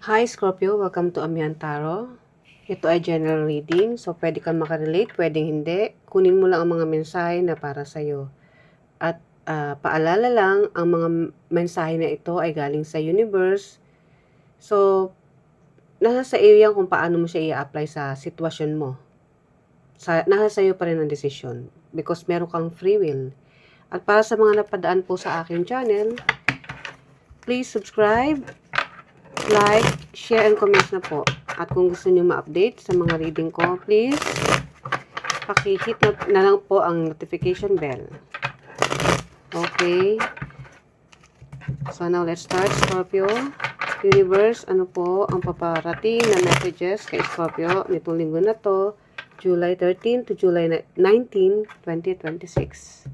Hi Scorpio, welcome to Amihan Tarot. Ito ay general reading, so pwede kang makarelate, pwedeng hindi. Kunin mo lang ang mga mensahe na para sa'yo. At paalala lang, ang mga mensahe na ito ay galing sa universe. So, nasa sa iyo yan kung paano mo siya i-apply sa sitwasyon mo. Nasa sa iyo pa rin ang desisyon because meron kang free will. At para sa mga napadaan po sa aking channel, please subscribe, like, share, and comment na po. At kung gusto niyo ma-update sa mga reading ko, please paki-hit na lang po ang notification bell. Okay. So now let's start, Scorpio. Universe, ano po ang paparating na messages kay Scorpio nitong linggo na to, July 13 to July 19, 2026.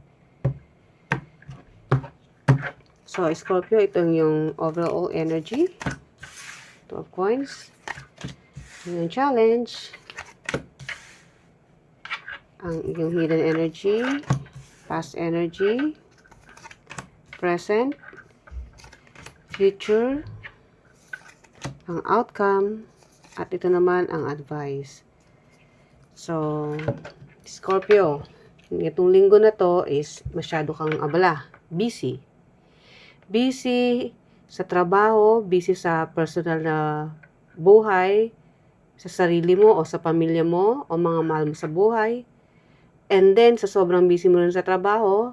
So, Scorpio, ito yung overall energy. 12 coins. Yung challenge. Ang yung hidden energy. Past energy. Present. Future. Ang outcome. At ito naman ang advice. So, Scorpio, itong linggo na to is masyado kang abala. Busy. Busy sa trabaho, busy sa personal na buhay, sa sarili mo o sa pamilya mo o mga mahal mo sa buhay. And then, sa sobrang busy mo rin sa trabaho,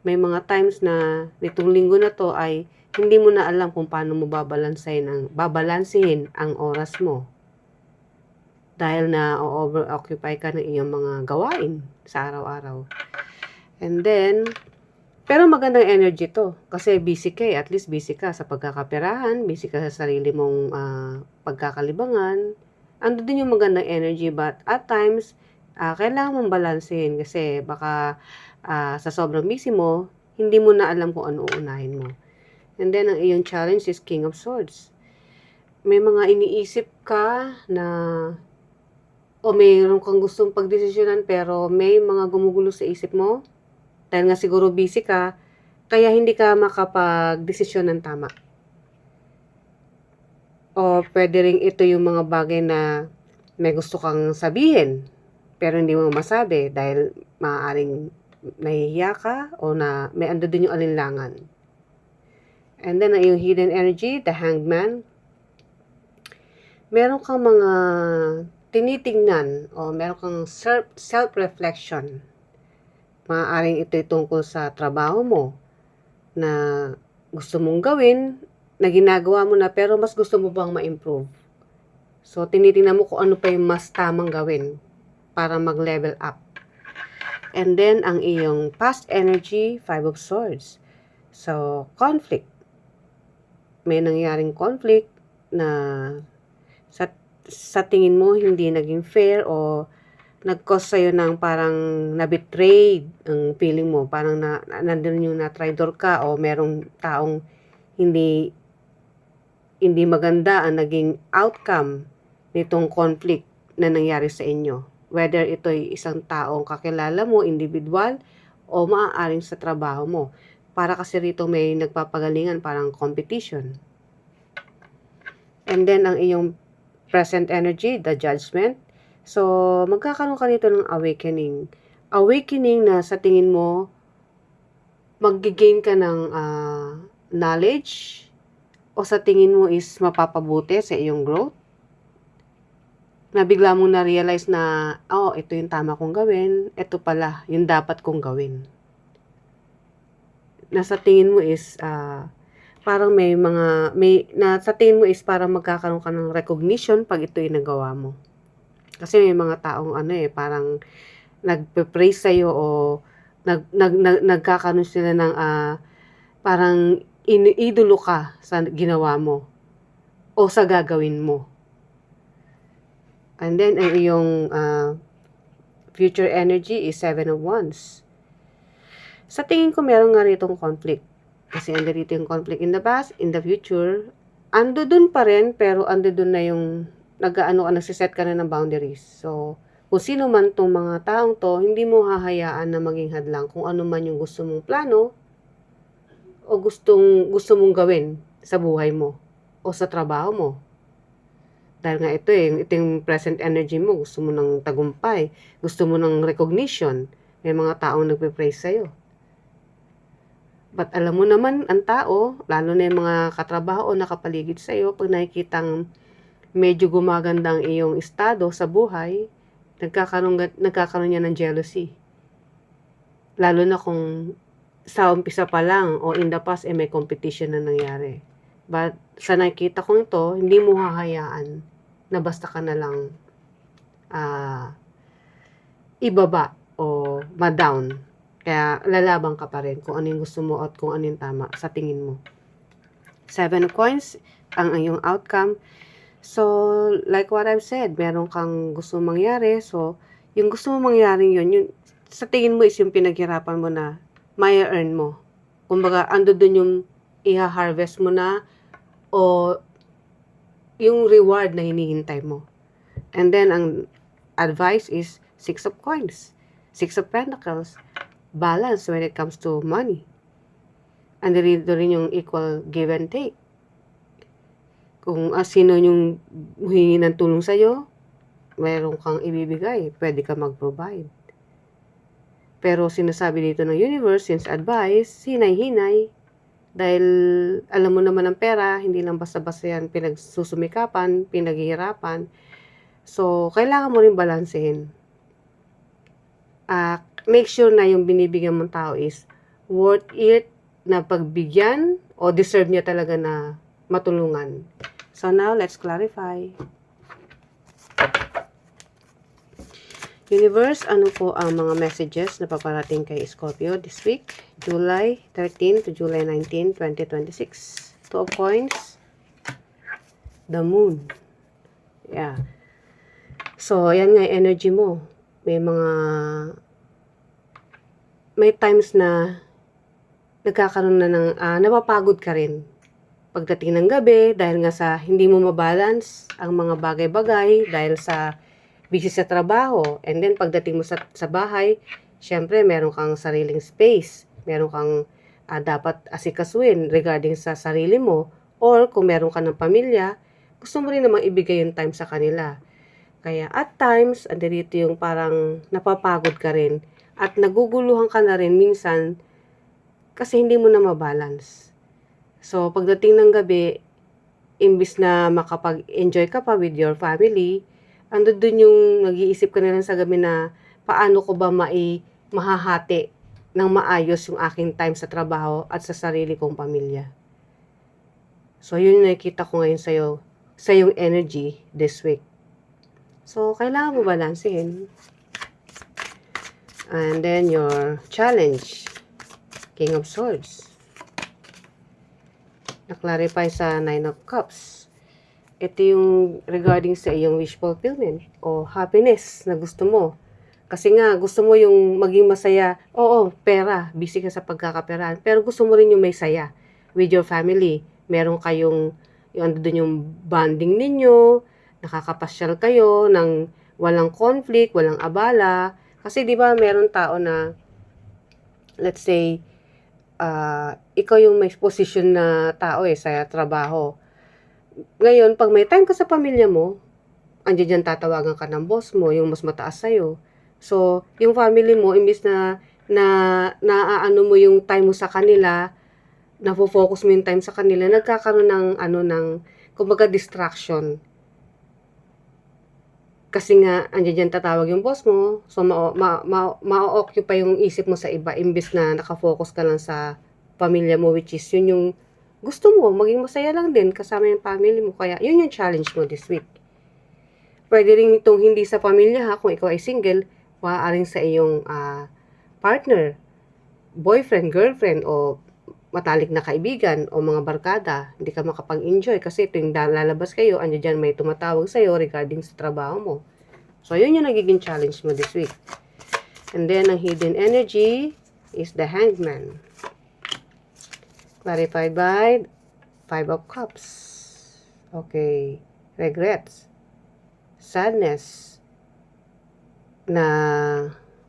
may mga times na nitong linggo na to ay hindi mo na alam kung paano mo babalansihin ang oras mo. Dahil na over-occupy ka ng iyong mga gawain sa araw-araw. And then, pero magandang energy to. Kasi busy ka at least busy ka sa pagkakaperahan, busy ka sa sarili mong pagkakalibangan. Ando din yung magandang energy, but at times, kailangan mong balansehin kasi baka sa sobrang busy mo, hindi mo na alam kung ano uunahin mo. And then, ang iyong challenge is King of Swords. May mga iniisip ka na o mayroon kang gustong pagdesisyonan pero may mga gumugulo sa isip mo. Dahil nga siguro busy ka, kaya hindi ka makapag-desisyon ng tama. O pwede rin ito yung mga bagay na may gusto kang sabihin, pero hindi mo masabi dahil maaaring nahihiya ka o na may ando din yung alinlangan. And then, yung hidden energy, the hangman, meron kang mga tinitingnan o meron kang self-reflection. Maaaring ito'y tungkol sa trabaho mo na gusto mong gawin, na ginagawa mo na pero mas gusto mo bang ma-improve. So, tinitingnan mo kung ano pa yung mas tamang gawin para mag-level up. And then, ang iyong past energy, 5 of Swords. So, conflict. May nangyaring conflict na sa tingin mo hindi naging fair o nag-cause sa'yo ng parang na-betrayed ang feeling mo. Parang nandun yung na-traitor ka o merong taong hindi maganda ang naging outcome nitong conflict na nangyari sa inyo. Whether ito'y isang taong kakilala mo, individual, o maaaring sa trabaho mo. Para kasi rito may nagpapagalingan, parang competition. And then, ang iyong present energy, the judgment. So, magkakaroon ka nito ng awakening. Awakening na sa tingin mo, mag-gain ka ng knowledge o sa tingin mo is mapapabuti sa iyong growth. Na bigla mong na-realize na, ito yung tama kong gawin, ito pala yung dapat kong gawin. Na sa tingin mo is, parang sa tingin mo is parang magkakaroon ka ng recognition pag ito yung nagawa mo. Kasi may mga taong parang nagpe-praise sa'yo o nagkakaroon sila ng parang iniidolo ka sa ginawa mo o sa gagawin mo. And then, ang iyong future energy is 7 of Wands. Sa tingin ko, meron nga ritong conflict. Kasi ando dito yung conflict in the past, in the future. Ando dun pa rin, pero ando dun na yung nagsiset ka na ng boundaries. So, kung sino man tong mga taong to, hindi mo hahayaan na maging hadlang kung ano man yung gusto mong plano o gusto mong gawin sa buhay mo o sa trabaho mo. Dahil nga ito yung present energy mo. Gusto mo ng tagumpay. Gusto mo ng recognition. May mga taong nagpe-praise sa'yo. But alam mo naman, ang tao, lalo na yung mga katrabaho o nakapaligid sa'yo, pag nakikitang medyo gumaganda ang iyong estado sa buhay, nagkakaroon niya ng jealousy. Lalo na kung sa umpisa pa lang o in the past, may competition na nangyari. But sa nakikita kong ito, hindi mo hahayaan na basta ka na lang ibaba o ma-down. Kaya lalabang ka pa rin kung ano yung gusto mo at kung ano yung tama sa tingin mo. 7 of coins, ang iyong outcome. So, like what I've said, meron kang gusto mangyari. So, yung gusto mo mangyari yun, yung sa tingin mo is yung pinaghirapan mo na may earn mo. Kumbaga, ando dun yung iha-harvest mo na o yung reward na hinihintay mo. And then, ang advice is 6 of coins, 6 of pentacles, balance when it comes to money. And dito rin yung equal give and take. Kung sino yung huhingi ng tulong sa'yo, meron kang ibibigay, pwede ka mag-provide. Pero sinasabi dito ng universe, since advice, hinay-hinay. Dahil alam mo naman ang pera, hindi lang basta-basta yan pinagsusumikapan, pinaghihirapan. So, kailangan mo rin balansehin. Make sure na yung binibigyan mong tao is worth it na pagbigyan o deserve niya talaga na matulungan. So, now, let's clarify. Universe, ano po ang mga messages na paparating kay Scorpio this week? July 13 to July 19, 2026. 2 of coins. The moon. Yeah. So, yan nga energy mo. May times na nagkakaroon na ng, napapagod ka rin. Pagdating ng gabi, dahil nga sa hindi mo mabalance ang mga bagay-bagay, dahil sa busy sa trabaho, and then pagdating mo sa bahay, syempre meron kang sariling space, meron kang dapat asikasuhin regarding sa sarili mo, or kung meron ka ng pamilya, gusto mo rin namang ibigay yung time sa kanila. Kaya at times, andito yung parang napapagod ka rin, at naguguluhan ka na rin minsan, kasi hindi mo na mabalance. So, pagdating ng gabi, imbis na makapag-enjoy ka pa with your family, ando dun yung nag-iisip ka na lang sa gabi na paano ko ba mahahati ng maayos yung aking time sa trabaho at sa sarili kong pamilya. So, yun yung nakikita ko ngayon sa yung energy this week. So, kailangan mo balansehin. And then, your challenge, King of Swords. Na-clarify sa 9 of Cups. Ito yung regarding sa iyong wish fulfillment o happiness na gusto mo. Kasi nga, gusto mo yung maging masaya. Oo, pera. Busy ka sa pagkakaperaan. Pero gusto mo rin yung may saya with your family. Meron kayong, yung bonding ninyo, nakakapasyal kayo ng walang conflict, walang abala. Kasi di ba meron tao na, let's say, ikaw yung may position na tao sa trabaho. Ngayon, pag may time ka sa pamilya mo, andiyan dyan tatawagan ka ng boss mo, yung mas mataas sa'yo. So, yung family mo, imbis na naaano mo yung time mo sa kanila, nafo-focus mo yung time sa kanila, nagkakaroon ng kumbaga distraction. Kasi nga, andiyan dyan tatawag yung boss mo, so ma-occupy yung isip mo sa iba, imbis na nakafocus ka lang sa pamilya mo, which is yun yung gusto mo, maging masaya lang din kasama yung family mo. Kaya, yun yung challenge mo this week. Pwede rin itong hindi sa pamilya ha, kung ikaw ay single, maaaring sa iyong partner, boyfriend, girlfriend, o matalik na kaibigan, o mga barkada. Hindi ka makapag-enjoy kasi ito yung lalabas kayo, andyan dyan may tumatawag sa'yo regarding sa trabaho mo. So, yun yung nagiging challenge mo this week. And then, ang hidden energy is the Hangman. Clarified by 5 of Cups. Okay. Regrets. Sadness na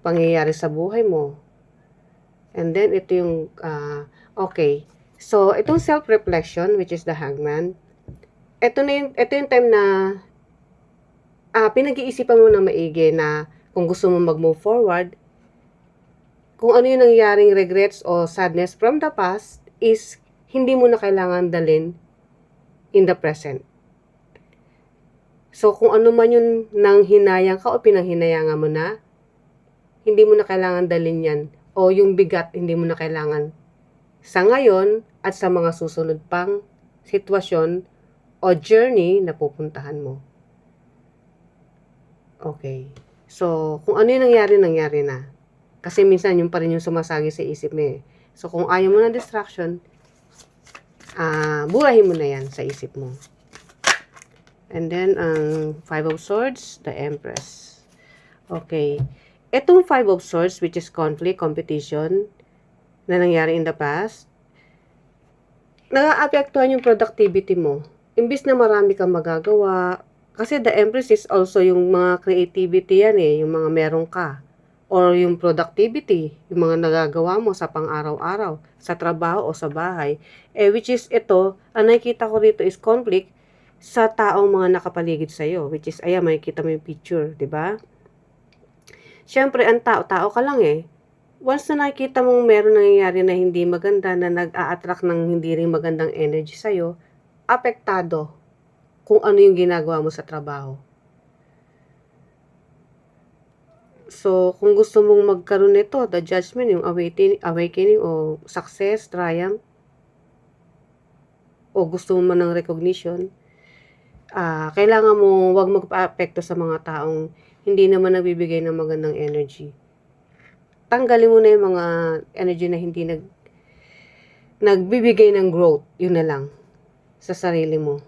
pangyayari sa buhay mo. And then, ito yung, okay. So, itong self-reflection, which is the Hangman, ito yung time na pinag-iisipan mo ng maigi na kung gusto mo mag-move forward, kung ano yung nangyaring regrets o sadness from the past is hindi mo na kailangan dalhin in the present. So, kung ano man yung nang hinayang ka o pinanghinayangan mo na, hindi mo na kailangan dalhin yan. O yung bigat, hindi mo na kailangan sa ngayon at sa mga susunod pang sitwasyon o journey na pupuntahan mo. Okay. So, kung ano yung nangyari, nangyari na. Kasi minsan yung pa rin yung sumasagi sa isip mo eh. So, kung ayaw mo ng distraction, burahin mo na yan sa isip mo. And then, Five of Swords, the Empress. Okay. Itong Five of Swords, which is conflict, competition, na nangyari in the past, nag-aapektuhan yung productivity mo. Imbis na marami kang magagawa, kasi the Empress is also yung mga creativity yan eh, yung mga meron ka. Or yung productivity, yung mga nagagawa mo sa pang-araw-araw, sa trabaho o sa bahay. Which is ito, ang nakikita ko rito is conflict sa taong mga nakapaligid sa'yo. Which is, ayan, makikita mo yung picture, di ba? Siyempre, ang tao ka lang eh. Once na nakikita mong meron nangyayari na hindi maganda, na nag-a-attract ng hindi rin magandang energy sa'yo, apektado kung ano yung ginagawa mo sa trabaho. So, kung gusto mong magkaroon nito, the judgment, yung awakening o success, triumph, o gusto mo man ng recognition, kailangan mo wag magpa-apekto sa mga taong hindi naman nagbibigay ng magandang energy. Tanggalin mo na yung mga energy na hindi nagbibigay ng growth. Yun na lang sa sarili mo.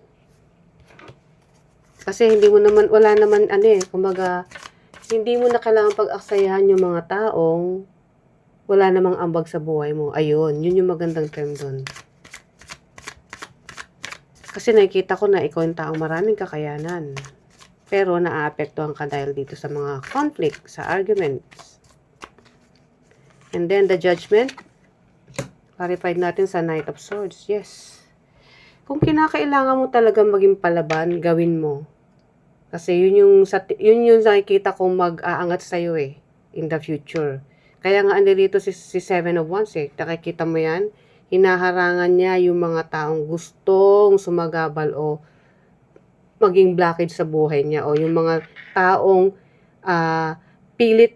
Kasi hindi mo naman, wala naman kumbaga, hindi mo na kailangan pag-aksayahan yung mga taong wala namang ambag sa buhay mo. Ayun, yun yung magandang term doon. Kasi nakikita ko na ikaw yung taong maraming kakayanan. Pero naaapektuhan ka dahil dito sa mga conflict, sa arguments. And then the judgment, clarified natin sa Knight of Swords. Yes. Kung kinakailangan mo talagang maging palaban, gawin mo. Kasi yun yung nakikita kong mag-aangat sa'yo eh, in the future. Kaya nga dito si Seven of Wands eh. Nakikita mo yan, hinaharangan niya yung mga taong gustong sumagabal o maging blockage sa buhay niya. O yung mga taong pilit,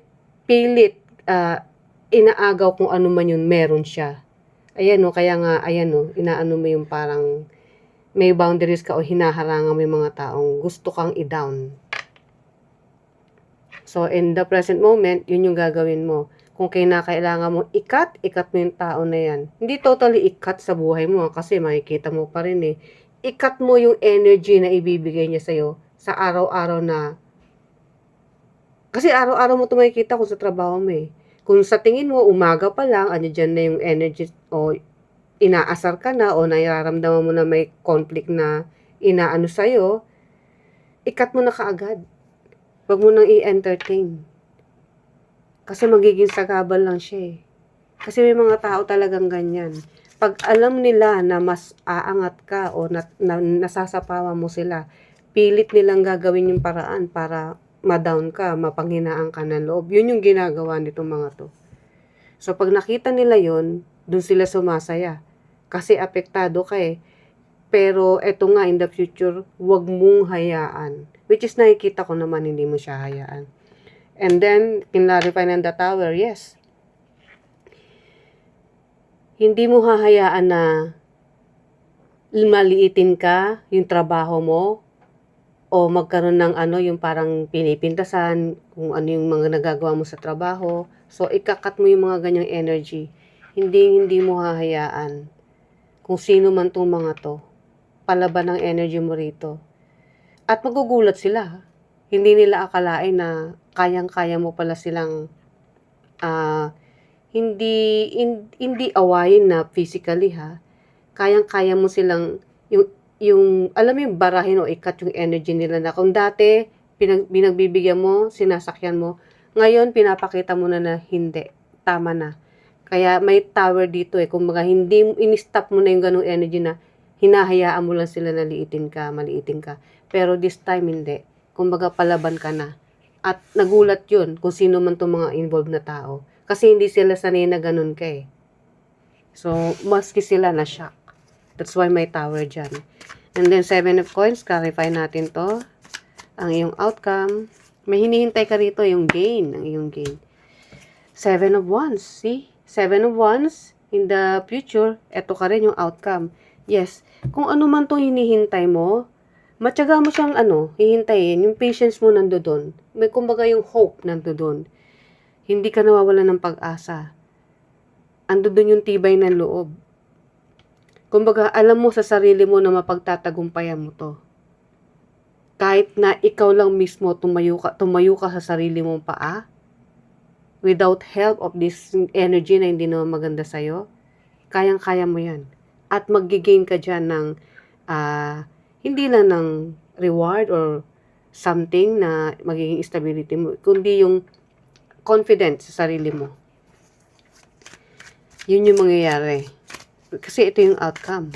inaagaw kung ano man yun, meron siya. Ayan o, kaya nga, ayan o, inaano mo yung parang may boundaries ka o hinaharangan mo yung mga taong gusto kang i-down. So, in the present moment, yun yung gagawin mo. Kung kailangan mo ikat mo yung tao na yan. Hindi totally ikat sa buhay mo kasi makikita mo pa rin eh. Ikat mo yung energy na ibibigay niya sa'yo sa araw-araw na. Kasi araw-araw mo ito makikita kung sa trabaho mo eh. Kung sa tingin mo, umaga pa lang, dyan na yung energy o inaasar ka na o nararamdaman mo na may conflict na inaano sa'yo, ikat mo na kaagad. Huwag mo nang i-entertain. Kasi magiging sagabal lang siya eh. Kasi may mga tao talagang ganyan. Pag alam nila na mas aangat ka o nasasapawan mo sila, pilit nilang gagawin yung paraan para ma-down ka, mapanghinaan ka ng loob. Yun yung ginagawa nitong mga to. So pag nakita nila yon, dun sila sumasaya. Kasi apektado ka eh. Pero eto nga in the future, wag mong hayaan. Which is nakikita ko naman hindi mo siya hayaan. And then, kinlarify ng the Tower, yes. Hindi mo hahayaan na maliitin ka yung trabaho mo o magkaroon ng yung parang pinipintasan kung ano yung mga nagagawa mo sa trabaho. So, ikakat mo yung mga ganyang energy. Hindi mo hahayaan kung sino man tong mga to, palaban ng energy mo rito. At magugulat sila. Hindi nila akalain na kayang-kaya mo pala silang hindi awayin na physically ha. Kayang-kaya mo silang yung alam mo yung barahin o ikat yung energy nila na kung dati binagbibigyan mo, sinasakyan mo, ngayon pinapakita mo na hindi, tama na. Kaya may tower dito eh. Kung hindi in-stop mo na yung ganung energy na hinahayaan mo lang sila na maliitin ka. Pero this time hindi. Kumbaga, palaban ka na. At nagulat yun kung sino man itong mga involved na tao. Kasi hindi sila sanay na ganun ka eh. So, maski sila na shock. That's why may tower dyan. And then, 7 of coins, clarify natin to. Ang iyong outcome. May hinihintay ka rito, yung gain. Ang iyong gain. 7 of wands, see? 7 of wands, in the future, eto ka rin yung outcome. Yes, kung ano man itong hinihintay mo, matyaga mo siyang hihintayin, yung patience mo nandoon. May kumbaga yung hope nandoon. Hindi ka nawawalan ng pag-asa. Andoon yung tibay ng loob. Kumbaga, alam mo sa sarili mo na mapagtatagumpayan mo to. Kahit na ikaw lang mismo tumayo ka sa sarili mong paa, without help of this energy na hindi naman maganda sa'yo, kayang-kaya mo yan. At mag-gain ka dyan ng, hindi lang ng reward or something na magiging stability mo, kundi yung confidence sa sarili mo. Yun yung mangyayari. Kasi ito yung outcome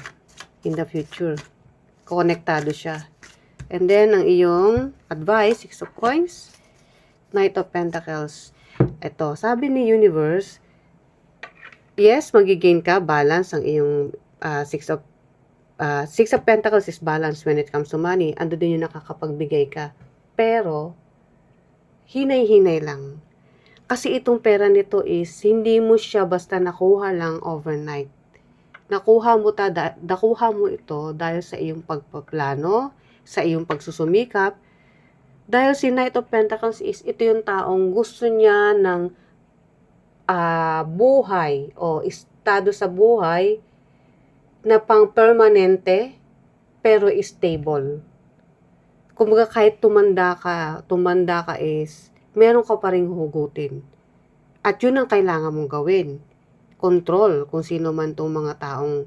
in the future. Konektado siya. And then, ang iyong advice, 6 of coins, Knight of Pentacles. Ito, sabi ni Universe, yes, magigain ka, balance ang iyong 6 of Pentacles is balance when it comes to money. Ando din yung nakakapagbigay ka. Pero, hinay-hinay lang. Kasi itong pera nito is, hindi mo siya basta nakuha lang overnight. Nakuha mo ito dahil sa iyong pagpaplano, sa iyong pagsusumikap. Dahil si Knight of Pentacles is, ito yung taong gusto niya ng buhay o estado sa buhay na pang-permanente pero stable. Kumbaga kahit tumanda ka is, meron ka pa ring hugutin. At yun ang kailangan mong gawin. Control kung sino man tong mga taong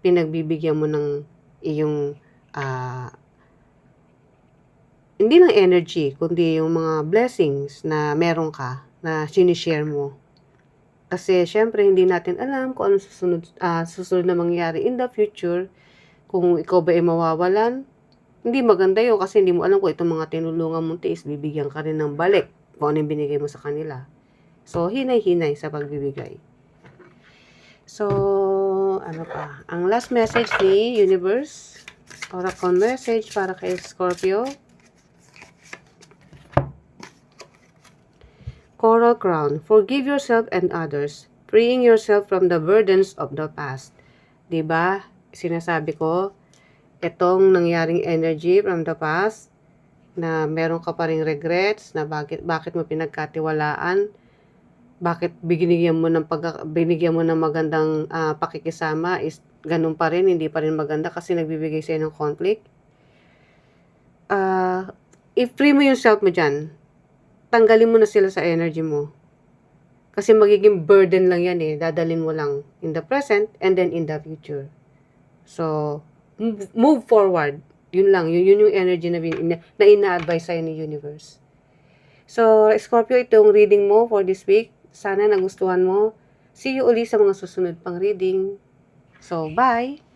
pinagbibigyan mo ng iyong hindi lang energy, kundi yung mga blessings na meron ka, na sinishare mo. Kasi, syempre, hindi natin alam kung ano susunod na mangyari in the future. Kung ikaw ba ay mawawalan, hindi maganda yun kasi hindi mo alam kung itong mga tinulungan mong tiis, bibigyan ka rin ng balik kung ano yung binigay mo sa kanila. So, hinay-hinay sa pagbibigay. So, ano pa? Ang last message ni Universe, Oracle message para kay Scorpio. Coral Crown, forgive yourself and others, freeing yourself from the burdens of the past. Diba? Sinasabi ko, itong nangyaring energy from the past, na meron ka pa ring regrets, na bakit mo pinagkatiwalaan, bakit binigyan mo ng magandang pakikisama is ganun pa rin, hindi pa rin maganda kasi nagbibigay sa'yo ng conflict. I-free mo yung self mo dyan. Tanggalin mo na sila sa energy mo. Kasi magiging burden lang yan eh. Dadalhin mo lang in the present and then in the future. So, move forward. Yun lang. Yun yung energy na ina-advise sa'yo ni Universe. So, Scorpio, itong reading mo for this week. Sana nagustuhan mo. See you uli sa mga susunod pang reading. So, bye!